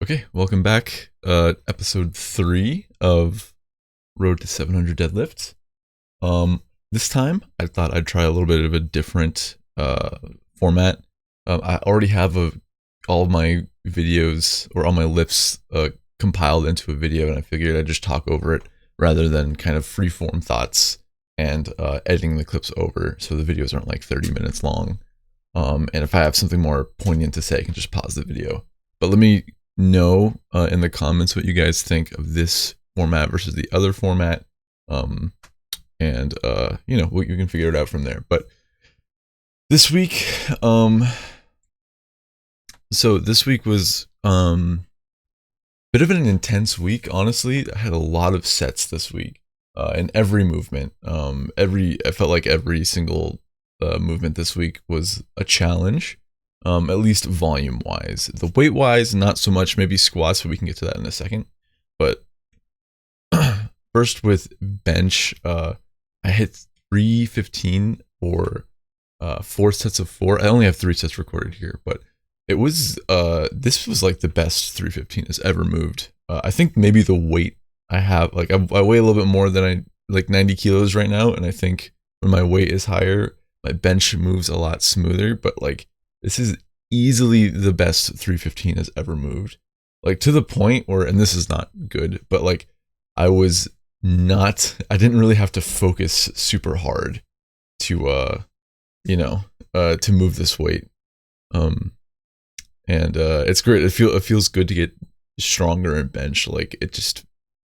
Okay, welcome back. Episode 3 of Road to 700 Deadlifts. This time I thought I'd try a little bit of a different format. I already have all of my videos or all my lifts compiled into a video, and I figured I'd just talk over it rather than kind of freeform thoughts and editing the clips over, so the videos aren't like 30 minutes long. And if I have something more poignant to say, I can just pause the video. But let me know in the comments what you guys think of this format versus the other format. And you can figure it out from there. But this week, so this week was bit of an intense week, honestly. I had a lot of sets this week in every movement. I felt like every single movement this week was a challenge. At least volume wise. The weight wise, not so much. Maybe squats, but we can get to that in a second. But first with bench, I hit 315 for 4 sets of 4. I only have 3 sets recorded here, but it was this was like the best 315 has ever moved. I think maybe the weight I have, like I weigh a little bit more than I like 90 kilos right now, and I think when my weight is higher, my bench moves a lot smoother. But like, this is easily the best 315 has ever moved. Like, to the point where, and this is not good, but like I didn't really have to focus super hard to to move this weight. It's great. It feels good to get stronger in bench. Like, it just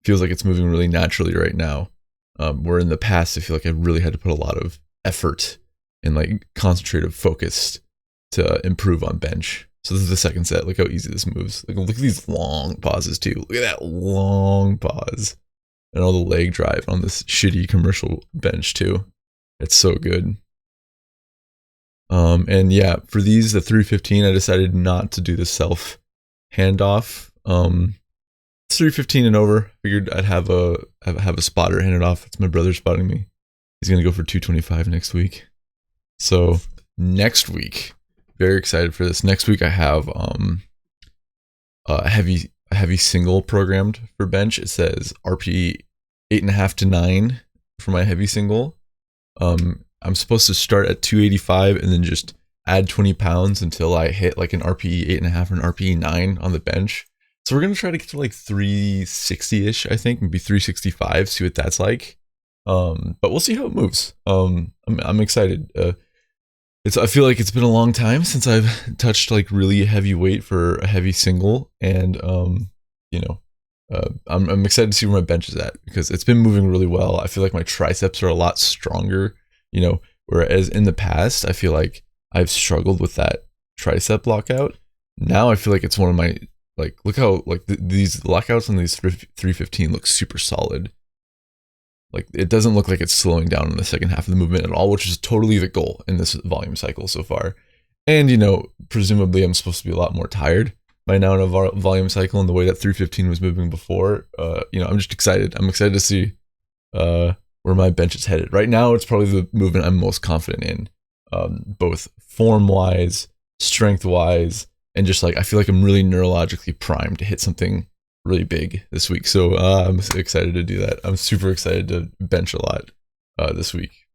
feels like it's moving really naturally right now. Where in the past I feel like I really had to put a lot of effort and like concentrative focus to improve on bench. So this is the second set. Look how easy this moves. Like, look at these long pauses too. Look at that long pause. And all the leg drive on this shitty commercial bench too. It's so good. And yeah, for the 315, I decided not to do the self handoff. It's 315 and over. Figured I'd have a spotter hand it off. It's my brother spotting me. He's gonna go for 225 next week. So next week, very excited for this. Next week I have a heavy single programmed for bench. It says RPE 8.5 to 9 for my heavy single. I'm supposed to start at 285 and then just add 20 pounds until I hit like an RPE 8.5 or an RPE 9 on the bench. So we're gonna try to get to like 360-ish, I think, maybe 365, see what that's like. But we'll see how it moves. I'm excited. I feel like it's been a long time since I've touched like really heavy weight for a heavy single, and I'm excited to see where my bench is at, because it's been moving really well. I feel like my triceps are a lot stronger, whereas in the past I feel like I've struggled with that tricep lockout. Now I feel like it's one of my, like, look how like these lockouts on these 315 look super solid. Like, it doesn't look like it's slowing down in the second half of the movement at all, which is totally the goal in this volume cycle so far. And, presumably I'm supposed to be a lot more tired by now in a volume cycle, and the way that 315 was moving before. I'm just excited. I'm excited to see where my bench is headed. Right now, it's probably the movement I'm most confident in, both form-wise, strength-wise, and just like, I feel like I'm really neurologically primed to hit something really big this week. So I'm excited to do that. I'm super excited to bench a lot this week.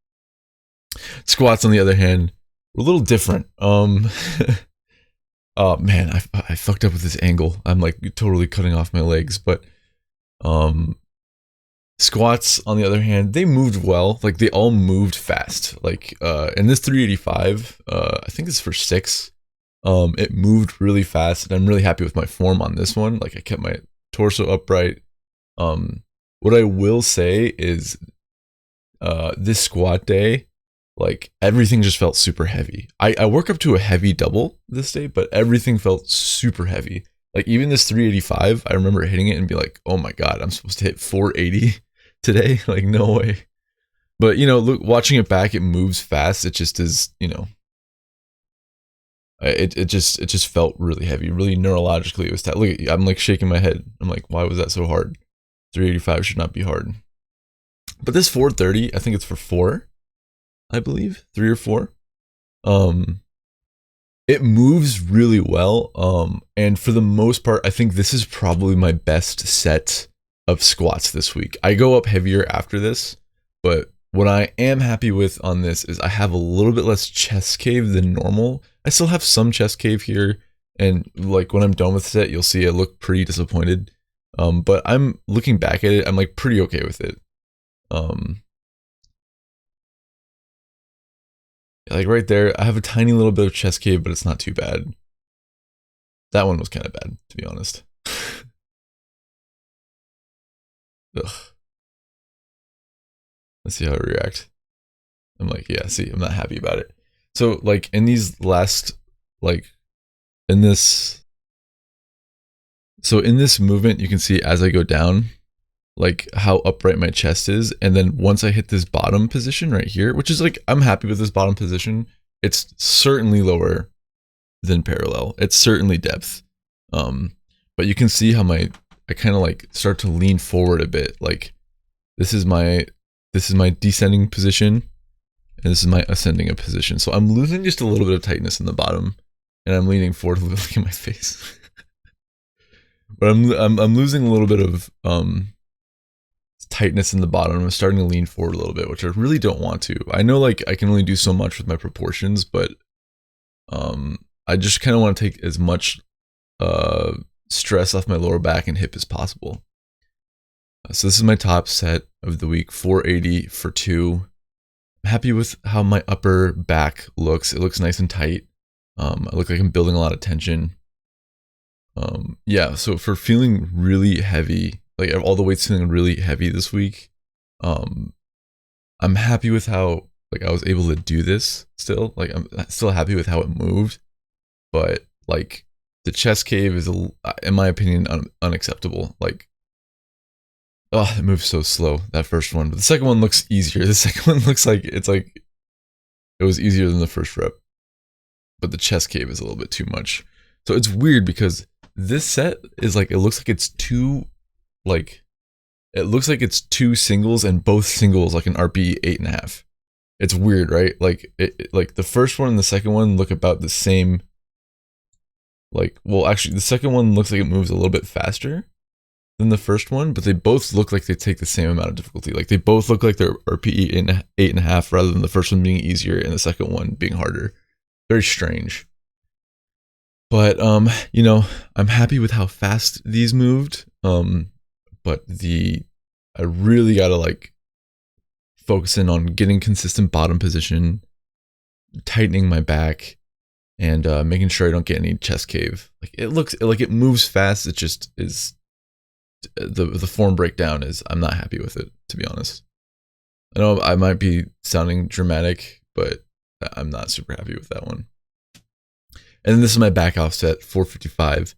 Squats, on the other hand, were a little different. Oh man, I fucked up with this angle. I'm like totally cutting off my legs. But squats, on the other hand, they moved well. Like, they all moved fast. Like in this 385, I think it's for 6. It moved really fast, and I'm really happy with my form on this one. Like, I kept my torso upright. What I will say is, this squat day, like, everything just felt super heavy. I work up to a heavy double this day, but everything felt super heavy. Like, even this 385, I remember hitting it and be like, oh my god, I'm supposed to hit 480 today? Like, no way. But look, watching it back, it moves fast. It just is, it just felt really heavy, really neurologically. It was look, I'm like shaking my head. I'm like, why was that so hard? 385 should not be hard. But this 430, I think it's for 4, I believe, 3 or 4. it moves really well. And for the most part, I think this is probably my best set of squats this week. I go up heavier after this, but what I am happy with on this is I have a little bit less chest cave than normal. I still have some chest cave here, and like when I'm done with the set, you'll see I look pretty disappointed. But I'm looking back at it, I'm like pretty okay with it. Like right there, I have a tiny little bit of chest cave, but it's not too bad. That one was kind of bad, to be honest. Ugh. Let's see how I react. I'm like, yeah, see, I'm not happy about it. So like in these last, like in this, so in this movement, you can see as I go down, like how upright my chest is. And then once I hit this bottom position right here, which is like, I'm happy with this bottom position. It's certainly lower than parallel. It's certainly depth. But you can see how I kind of like start to lean forward a bit. Like this is my descending position, and this is my ascending position. So I'm losing just a little bit of tightness in the bottom, and I'm leaning forward. Look at my face. But I'm losing a little bit of tightness in the bottom. I'm starting to lean forward a little bit, which I really don't want to. I know like I can only do so much with my proportions, but I just kind of want to take as much stress off my lower back and hip as possible. So this is my top set of the week, 480 for 2. I'm happy with how my upper back looks. It looks nice and tight. I look like I'm building a lot of tension. Yeah, so for feeling really heavy, like all the weights feeling really heavy this week, I'm happy with how like I was able to do this still. Like I'm still happy with how it moved, but like the chest cave is, in my opinion, unacceptable. Like, oh, it moves so slow, that first one. But the second one looks easier. The second one looks like it was easier than the first rep. But the chest cave is a little bit too much. So it's weird because this set is like, it looks like it's two singles, and both singles like an RPE 8.5. It's weird, right? Like like the first one and the second one look about the same. Like, well, actually, the second one looks like it moves a little bit faster than the first one, but they both look like they take the same amount of difficulty. Like they both look like they're RPE 8.5 rather than the first one being easier and the second one being harder. Very strange. But you know, I'm happy with how fast these moved. But I really gotta like focus in on getting consistent bottom position, tightening my back, and making sure I don't get any chest cave. Like it looks like it moves fast. It just is the form breakdown is, I'm not happy with it, to be honest. I know I might be sounding dramatic, but I'm not super happy with that one. And then this is my back offset, 455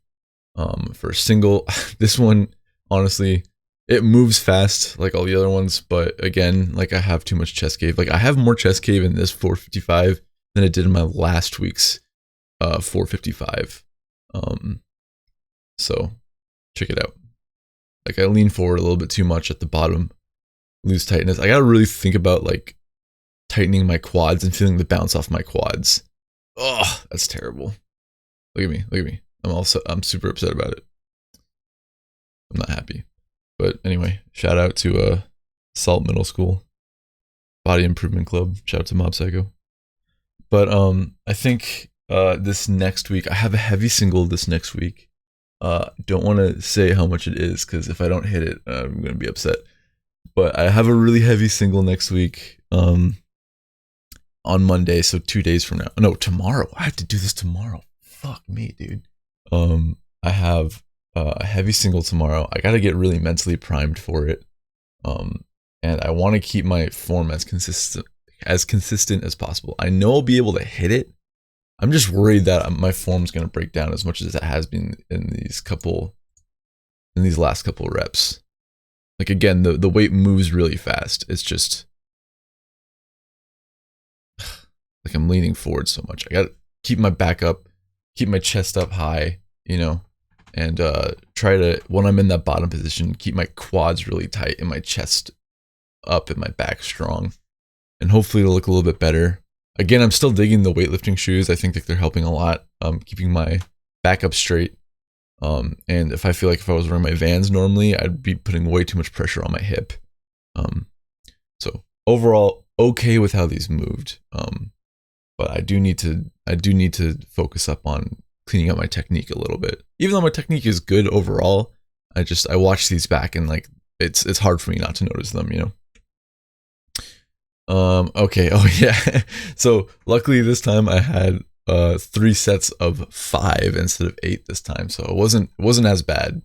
for a single. This one, honestly, it moves fast like all the other ones, but again, like I have too much chest cave. Like I have more chest cave in this 455 than I did in my last week's 455. So check it out. Like I lean forward a little bit too much at the bottom, lose tightness. I gotta really think about like tightening my quads and feeling the bounce off my quads. Oh, that's terrible. Look at me. I'm super upset about it. I'm not happy. But anyway, shout out to Salt Middle School Body Improvement Club. Shout out to Mob Psycho. But I think this next week, I have a heavy single this next week. Don't want to say how much it is, because if I don't hit it, I'm going to be upset. But I have a really heavy single next week on Monday, so 2 days from now. No, tomorrow. I have to do this tomorrow. Fuck me, dude. I have a heavy single tomorrow. I got to get really mentally primed for it. And I want to keep my form as consistent as possible. I know I'll be able to hit it. I'm just worried that my form's going to break down as much as it has been in these last couple of reps. Like again, the weight moves really fast. It's just like I'm leaning forward so much. I got to keep my back up, keep my chest up high, you know, and try to, when I'm in that bottom position, keep my quads really tight and my chest up and my back strong. And hopefully it'll look a little bit better. Again, I'm still digging the weightlifting shoes. I think that they're helping a lot, keeping my back up straight. And if I feel like if I was wearing my Vans normally, I'd be putting way too much pressure on my hip. So overall, okay with how these moved. But I do need to focus up on cleaning up my technique a little bit. Even though my technique is good overall, I watch these back and like it's hard for me not to notice them, you know. Okay. Oh yeah. So luckily this time I had 3 sets of 5 instead of 8 this time, so it wasn't as bad.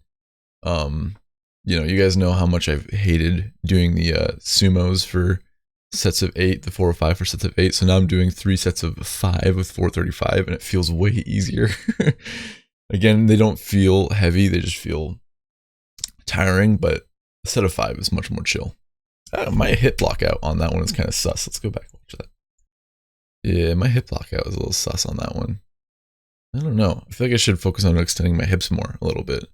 You know, you guys know how much I've hated doing the sumos for sets of 8, the 4 or 5 for sets of 8. So now I'm doing 3 sets of 5 with 435, and it feels way easier. Again, they don't feel heavy; they just feel tiring. But a set of 5 is much more chill. My hip lockout on that one is kind of sus. Let's go back and watch that. Yeah, my hip lockout was a little sus on that one. I don't know. I feel like I should focus on extending my hips more a little bit.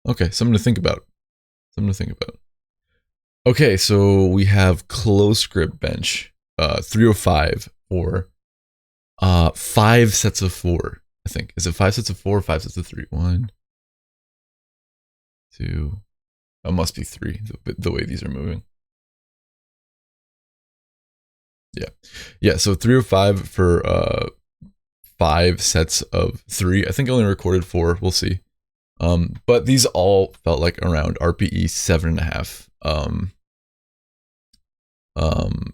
Okay, something to think about. Okay, so we have close grip bench, 305 or 5 sets of 4. I think is it 5 sets of 4 or 5 sets of 3? 1, 2. It must be 3. The way these are moving. Yeah. So 305 for 5 sets of 3. I think I only recorded 4. We'll see. But these all felt like around RPE 7.5.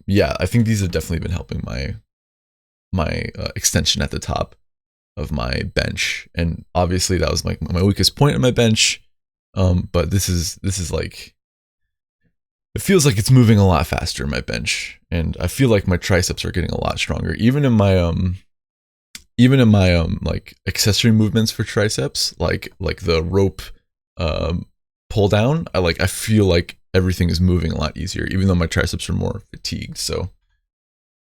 Yeah, I think these have definitely been helping my extension at the top of my bench, and obviously that was like my weakest point in my bench. But this is like, it feels like it's moving a lot faster in my bench, and I feel like my triceps are getting a lot stronger, even in my like accessory movements for triceps, like the rope pull down. I feel like everything is moving a lot easier, even though my triceps are more fatigued. So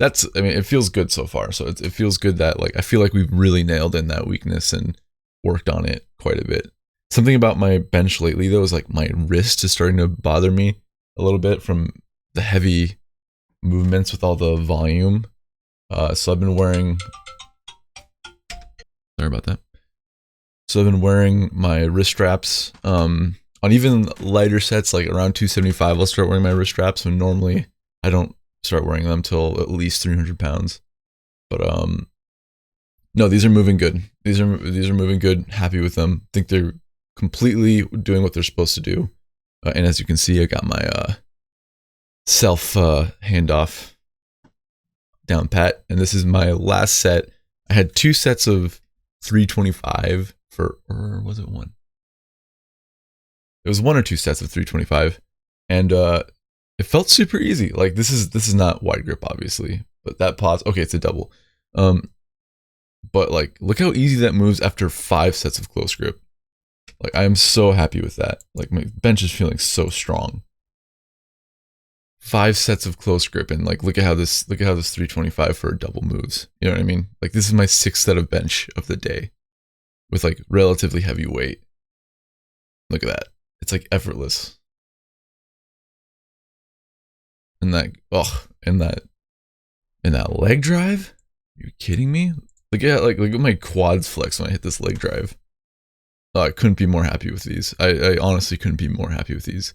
that's, I mean, it feels good so far. So it feels good that like I feel like we've really nailed in that weakness and worked on it quite a bit. Something about my bench lately though is like my wrist is starting to bother me a little bit from the heavy movements with all the volume. So I've been wearing, sorry about that. So I've been wearing my wrist straps on even lighter sets, like around 275. I'll start wearing my wrist straps when normally I don't start wearing them till at least 300 pounds. But no, these are moving good. These are moving good. Happy with them. Think they're completely doing what they're supposed to do. And as you can see, I got my self handoff down pat, and this is my last set. I had 2 sets of 325 for, or was it 1? It was 1 or 2 sets of 325, and it felt super easy. Like this is not wide grip obviously, but that pause, okay, it's a double. But like look how easy that moves after 5 sets of close grip. Like I am so happy with that. Like my bench is feeling so strong. 5 sets of close grip, and like look at how this 325 for a double moves. You know what I mean? Like this is my 6th set of bench of the day with like relatively heavy weight. Look at that. It's like effortless. And that, and that leg drive? Are you kidding me? Look at my quads flex when I hit this leg drive. I couldn't be more happy with these. I honestly couldn't be more happy with these.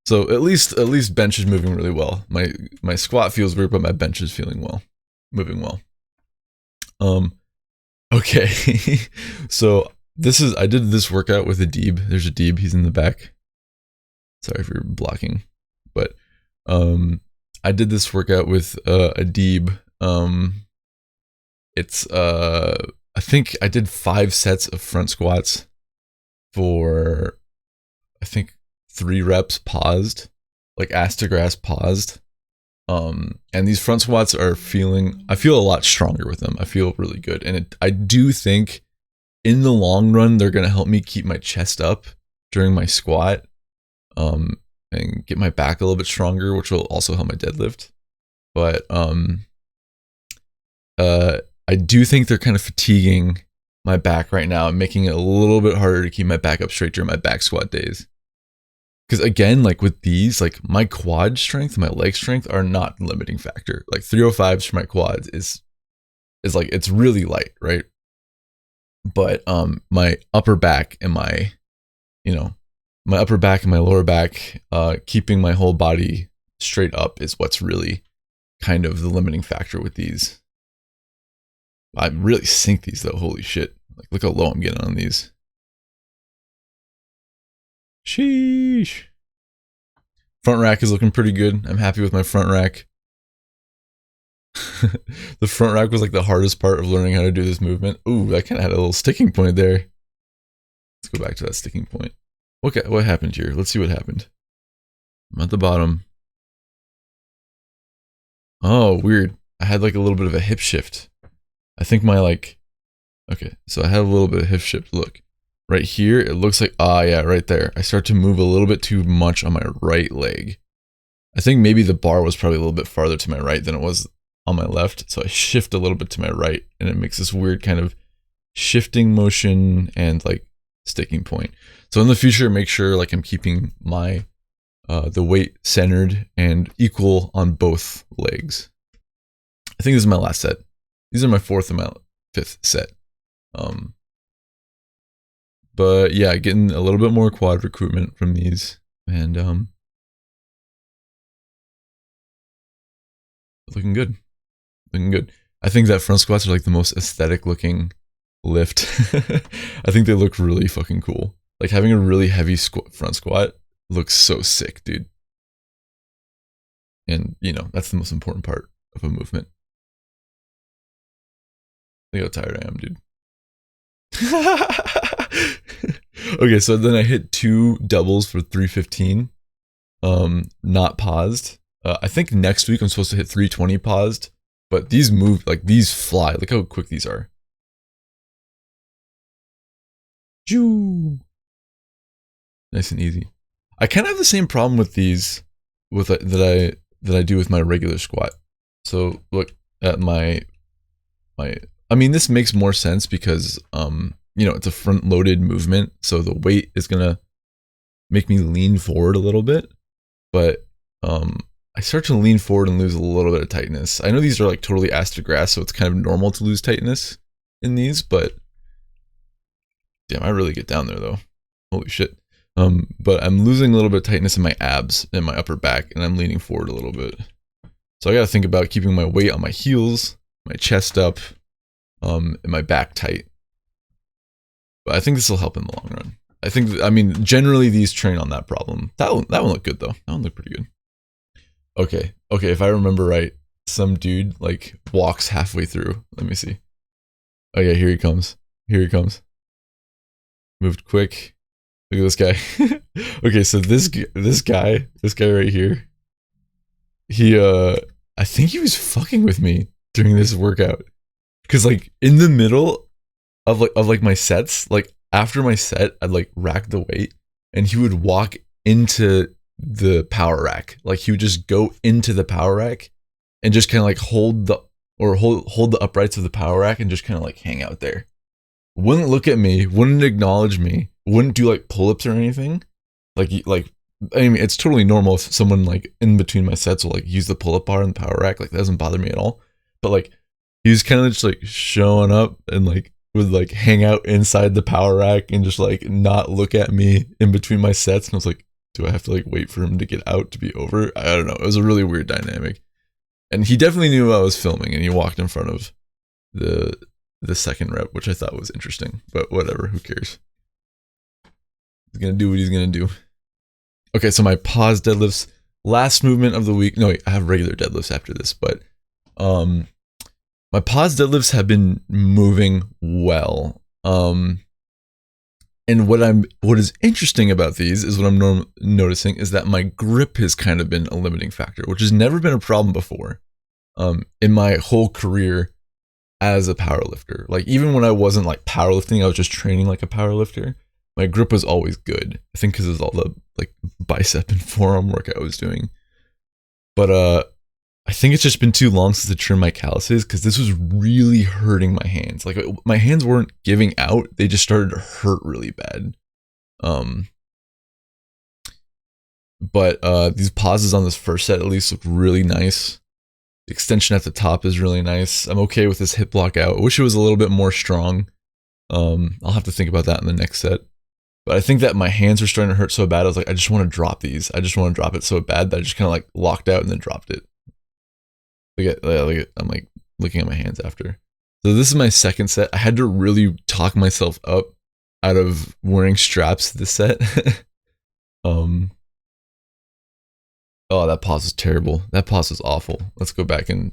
So at least bench is moving really well. My squat feels weird, but my bench is moving well. Okay. So I did this workout with a Deeb. There's a Deeb, he's in the back. Sorry if you're blocking. But I did this workout with a Deeb. It's I think I did 5 sets of front squats for I think 3 reps paused, like ass to grass paused. And these front squats are I feel a lot stronger with them. I feel really good. And I do think in the long run, they're going to help me keep my chest up during my squat, and get my back a little bit stronger, which will also help my deadlift. But I do think they're kind of fatiguing my back right now and making it a little bit harder to keep my back up straight during my back squat days. because again, like with these, like my quad strength, my leg strength are not the limiting factor. Like 305s for my quads is like, it's really light, right? But my upper back and my, you know, my upper back and my lower back, keeping my whole body straight up is what's really kind of the limiting factor with these. I really sink these though. Holy shit. Like, look how low I'm getting on these. Sheesh. Front rack is looking pretty good. I'm happy with my front rack. The front rack was like the hardest part of learning how to do this movement. Ooh, I kind of had a little sticking point there. Let's go back to that sticking point. Okay, what happened here? Let's see what happened. I'm at the bottom. Oh, weird. I had like a little bit of a hip shift. I think my like, okay, so I had a little bit of hip shift. Look, right here, it looks like, yeah, right there. I start to move a little bit too much on my right leg. I think maybe the bar was probably a little bit farther to my right than it was on my left. So I shift a little bit to my right and it makes this weird kind of shifting motion and like sticking point. So in the future, make sure like I'm keeping my, the weight centered and equal on both legs. I think this is my last set. These are my fourth and my fifth set. But yeah, getting a little bit more quad recruitment from these and, looking good. Looking good. I think that front squats are like the most aesthetic looking lift. I think they look really fucking cool. Like having a really heavy front squat looks so sick, dude. And you know, that's the most important part of a movement. Look how tired I am, dude. Okay, so then I hit 2 doubles for 315. Not paused. I think next week I'm supposed to hit 320 paused. But these move, like these fly. Look how quick these are. Choo. Nice and easy. I kind of have the same problem with these with that I do with my regular squat. So look at my I mean, this makes more sense because you know, it's a front loaded movement, so the weight is going to make me lean forward a little bit, but I start to lean forward and lose a little bit of tightness. I know these are like totally ass to grass, so it's kind of normal to lose tightness in these, but damn, I really get down there though. Holy shit. But I'm losing a little bit of tightness in my abs and my upper back, and I'm leaning forward a little bit. So I got to think about keeping my weight on my heels, my chest up, and my back tight. But I think this will help in the long run. I mean, generally these train on that problem. That one looked good though. That one looked pretty good. Okay, if I remember right, some dude like walks halfway through. Let me see. Oh yeah, here he comes. Moved quick. Look at this guy. Okay, so this guy right here, he I think he was fucking with me during this workout. Cause like in the middle of my sets, like after my set, I'd like rack the weight and he would walk into the power rack. Like he would just go into the power rack and just kind of like hold the uprights of the power rack and just kind of like hang out there. Wouldn't look at me, wouldn't acknowledge me, wouldn't do like pull-ups or anything. Like I mean, it's totally normal if someone like in between my sets will like use the pull-up bar in the power rack. Like that doesn't bother me at all. But like he was kind of just like showing up and like would like hang out inside the power rack and just like not look at me in between my sets. And I was like, do I have to like wait for him to get out to be over? I don't know. It was a really weird dynamic. And he definitely knew I was filming and he walked in front of the second rep, which I thought was interesting, but whatever, who cares? He's gonna do what he's gonna do. Okay, so my pause deadlifts, last movement of the week. No, wait, I have regular deadlifts after this, but my pause deadlifts have been moving well. And what is interesting about these is what I'm noticing is that my grip has kind of been a limiting factor, which has never been a problem before. In my whole career as a powerlifter, like even when I wasn't like powerlifting, I was just training like a powerlifter. My grip was always good. I think because of all the like bicep and forearm work I was doing. But I think it's just been too long since I trimmed my calluses because this was really hurting my hands. Like my hands weren't giving out; they just started to hurt really bad. But these pauses on this first set at least look really nice. The extension at the top is really nice. I'm okay with this hip block out. I wish it was a little bit more strong. I'll have to think about that in the next set. But I think that my hands were starting to hurt so bad. I was like, I just want to drop these. I just want to drop it so bad that I just kind of like locked out and then dropped it. I'm like looking at my hands after. So this is my second set. I had to really talk myself up out of wearing straps this set. Oh, that pause is terrible. That pause is awful. Let's go back and...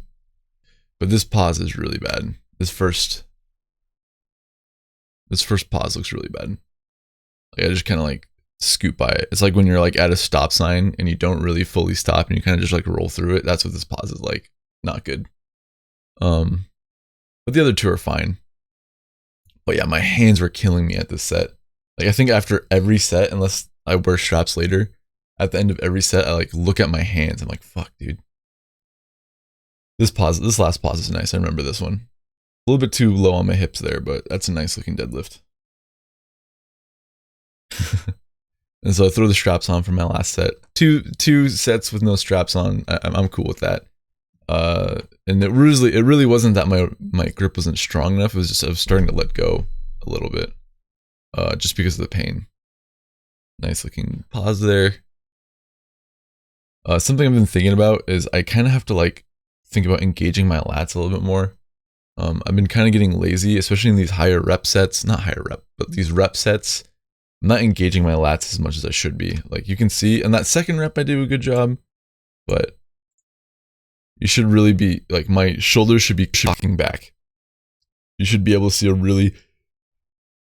But this pause is really bad. This first pause looks really bad. Like I just kind of like scoot by it. It's like when you're like at a stop sign and you don't really fully stop and you kind of just like roll through it. That's what this pause is like. Not good. But the other two are fine. But yeah, my hands were killing me at this set. Like I think after every set, unless I wear straps later, at the end of every set, I like look at my hands. I'm like, fuck, dude. This last pause is nice. I remember this one. A little bit too low on my hips there, but that's a nice looking deadlift. And so I throw the straps on for my last set. Two sets with no straps on. I'm cool with that. And it really wasn't that my grip wasn't strong enough. It was just I was starting to let go a little bit, just because of the pain. Nice looking pause there. Something I've been thinking about is I kind of have to like think about engaging my lats a little bit more. I've been kind of getting lazy, especially in these higher rep sets. Not higher rep, but these rep sets. I'm not engaging my lats as much as I should be. Like you can see, in that second rep I do a good job, but you should really be, like my shoulders should be cocking back. You should be able to see a really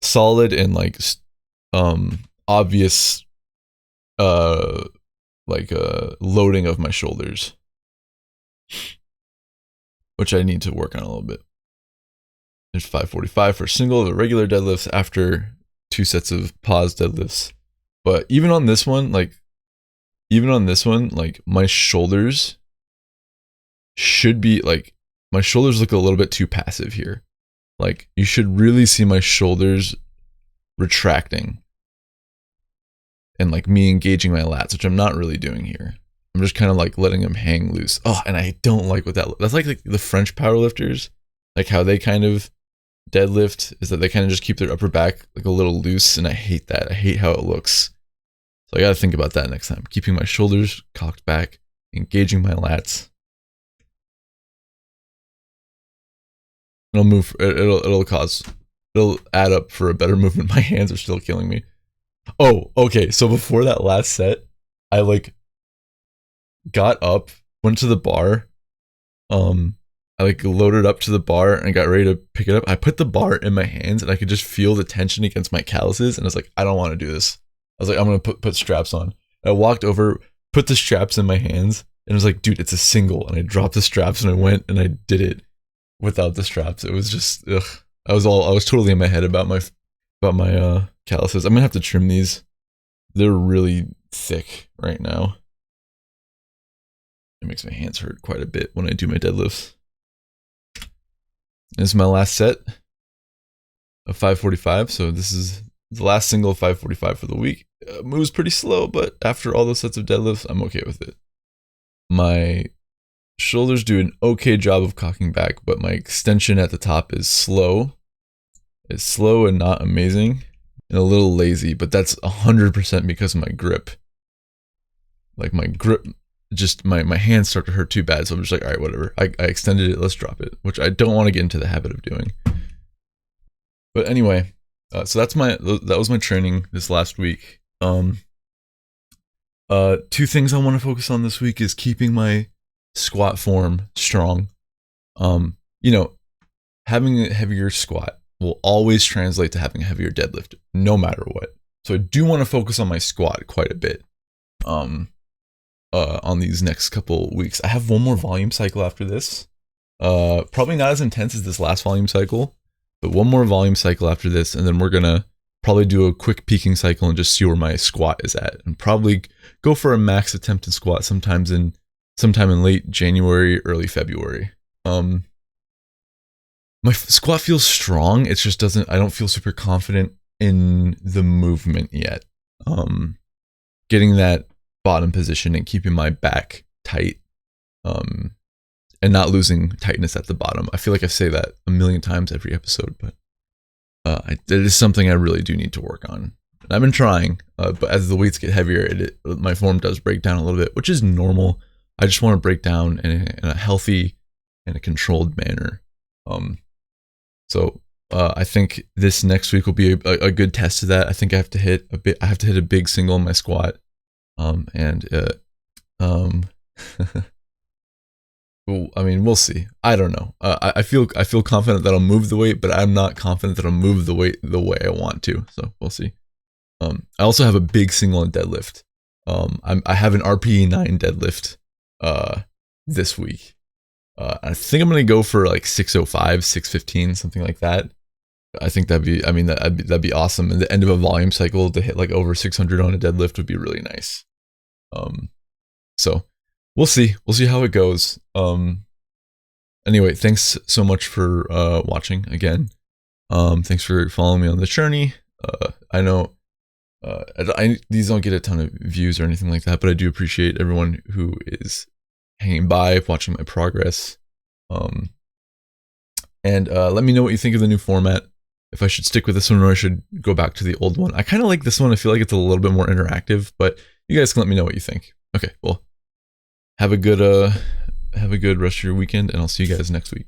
solid and like obvious loading of my shoulders, which I need to work on a little bit. There's 545 for single, the regular deadlifts after 2 sets of pause deadlifts. But even on this one, like my shoulders should be like, my shoulders look a little bit too passive here. Like you should really see my shoulders retracting and like me engaging my lats, which I'm not really doing here. I'm just kind of like letting them hang loose. Oh, and I don't like what that's like the French powerlifters, like how they kind of deadlift is that they kind of just keep their upper back like a little loose, and I hate that. I hate how it looks. So I got to think about that next time. Keeping my shoulders cocked back, engaging my lats. It'll add up for a better movement. My hands are still killing me. Oh, okay. So before that last set, I like got up, went to the bar. I like loaded up to the bar and got ready to pick it up. I put the bar in my hands and I could just feel the tension against my calluses. And I was like, I don't want to do this. I was like, I'm going to put straps on. I walked over, put the straps in my hands, and I was like, dude, it's a single. And I dropped the straps and I went and I did it without the straps. It was just, ugh. I was totally in my head about my calluses. I'm going to have to trim these. They're really thick right now. It makes my hands hurt quite a bit when I do my deadlifts. This is my last set of 545. So this is the last single of 545 for the week. Moves pretty slow, but after all those sets of deadlifts, I'm okay with it. My shoulders do an okay job of cocking back, but my extension at the top is slow. It's slow and not amazing and a little lazy, but that's 100% because of my grip. Like my grip, just my hands start to hurt too bad, so I'm just like, all right, whatever. I extended it, let's drop it, which I don't want to get into the habit of doing. But anyway, so that was my training this last week. 2 things I want to focus on this week is keeping my squat form strong. You know, having a heavier squat will always translate to having a heavier deadlift, no matter what. So I do want to focus on my squat quite a bit. On these next couple weeks. I have one more volume cycle after this. Probably not as intense as this last volume cycle, but one more volume cycle after this, and then we're gonna probably do a quick peaking cycle and just see where my squat is at, and probably go for a max attempt in squat sometime in late January, early February. My squat feels strong. It just doesn't. I don't feel super confident in the movement yet. Getting that bottom position and keeping my back tight, and not losing tightness at the bottom. I feel like I say that a million times every episode, but it is something I really do need to work on. And I've been trying, but as the weights get heavier, my form does break down a little bit, which is normal. I just want to break down in a healthy and a controlled manner. So I think this next week will be a good test of that. I think I have to hit a big single in my squat, well, I mean, we'll see. I don't know. I feel confident that I'll move the weight, but I'm not confident that I'll move the weight the way I want to. So we'll see. I also have a big single in deadlift. I have an RPE 9 deadlift this week. I think I'm gonna go for like 605, 615, something like that. I think that'd be awesome. And the end of a volume cycle to hit like over 600 on a deadlift would be really nice. So we'll see how it goes. Anyway, thanks so much for watching again. Thanks for following me on the journey. I know these don't get a ton of views or anything like that, but I do appreciate everyone who is hanging by, watching my progress. And let me know what you think of the new format. If I should stick with this one or I should go back to the old one. I kind of like this one. I feel like it's a little bit more interactive, but you guys can let me know what you think. Okay, well, have a good rest of your weekend, and I'll see you guys next week.